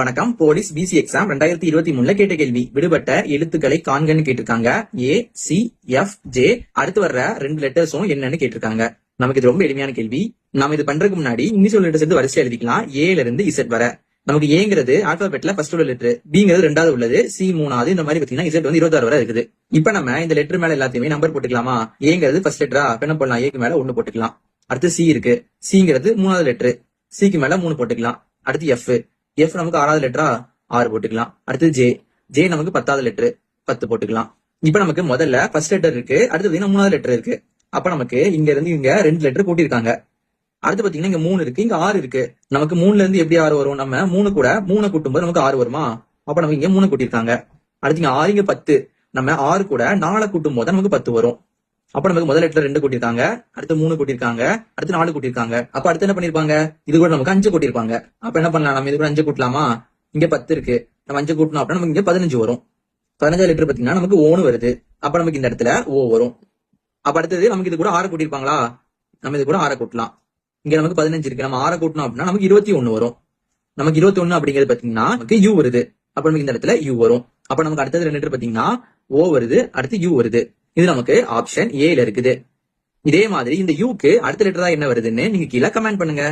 வணக்கம். Police PC exam 2023 கேட்ட கேள்வி. விடுபட்ட எழுத்துக்களை காண்கன்னு கேட்டிருக்காங்க. ஏ, சி, எஃப், ஜே. அடுத்து வர்ற 2 லெட்டர்ஸும் என்னன்னு கேட்டிருக்காங்க. நமக்கு இது ரொம்ப எளிமையான கேள்வி. நாம இது பண்றதுக்கு முன்னாடி இங்கிலீஷ் லெட்டர்ஸ் எடுத்து வரிசையா எழுதிக்கலாம். ஏல இருந்து இசட் வர. நமக்கு ஏங்கிறது ஆல்பாபெட்ல ஃபர்ஸ்ட் உள்ள லெட்டர், பிங்கிறது 2வது உள்ளது, சி 3வது. இந்த மாதிரி பாத்தீங்கன்னா இசட் வந்து 26 வரை இருக்குது. இப்ப நம்ம இந்த லெட்டர் மேல எல்லாத்தையுமே நம்பர் போட்டுக்கலாமா? ஏங்கிறது ஃபர்ஸ்ட் லெட்டரா, என்ன பண்ணலாம்? ஏக்கு மேல 1 போட்டுக்கலாம். அடுத்து சி இருக்கு. சிங்கிறது 3வது லெட்டர், சிக்கு மேல 3 போட்டுக்கலாம். அடுத்து எஃப். எஃப் நமக்கு 6வது லெட்டரா, 6 போட்டுக்கலாம். அடுத்து ஜே. ஜே நமக்கு 10வது லெட்டர், 10 போட்டுக்கலாம். இப்ப நமக்கு முதல்ல ஃபர்ஸ்ட் லெட்டர் இருக்கு, அடுத்து 3வது லெட்டர் இருக்கு. அப்ப நமக்கு இங்க இருந்து இங்க 2 லெட்டர் கூட்டியிருக்காங்க. அடுத்து பாத்தீங்கன்னா இங்க 3 இருக்கு, இங்க 6 இருக்கு. நமக்கு 3ல இருந்து எப்படி 6 வரும்? நம்ம 3 கூட 3 கூட்டும்போது நமக்கு 6 வருமா? அப்ப நமக்கு இங்க 3 கூட்டியிருக்காங்க. அடுத்து இங்க 6 இங்க 10. நம்ம 6 கூட 4 கூட்டும் போது நமக்கு 10 வரும். அப்ப நமக்கு முதல் லெட்டர் 2 கூட்டியிருக்காங்க, அடுத்து 3 கூட்டியிருக்காங்க, அடுத்து 4 கூட்டியிருக்காங்க. அப்ப அடுத்து என்ன பண்ணிருப்பாங்க? இது கூட நமக்கு 5 கூட்டியிருப்பாங்க. அப்ப என்ன பண்ணலாம்? நம்ம இது கூட 5 கூட்டலாமா? இங்க 10 இருக்கு, நம்ம 5 கூட்டணும் அப்படின்னா நமக்கு இங்க 15 வரும். 15 லெட்டர் பாத்தீங்கன்னா நமக்கு ஓன்னு வருது. அப்ப நமக்கு இந்த இடத்துல ஓ வரும். அப்ப அடுத்தது நமக்கு இது கூட 6 கூட்டியிருப்பாங்களா? நம்ம இது கூட 6 கூட்டலாம். இங்க நமக்கு 15 இருக்கு, நம்ம 6 கூட்டணும் அப்படின்னா நமக்கு 21 வரும். நமக்கு 21 அப்படிங்கிறது பாத்தீங்கன்னா நமக்கு யூ வருது. அப்ப நமக்கு இந்த இடத்துல யூ வரும். அப்ப நமக்கு அடுத்தது 2 லெட்டர் பாத்தீங்கன்னா ஓ வருது, அடுத்து யூ வருது. இது நமக்கு ஆப்ஷன் ஏல இருக்குது. இதே மாதிரி இந்த யூக்கு அடுத்த லெட்டர் தான் என்ன வருதுன்னு நீங்க கீழே கமெண்ட் பண்ணுங்க.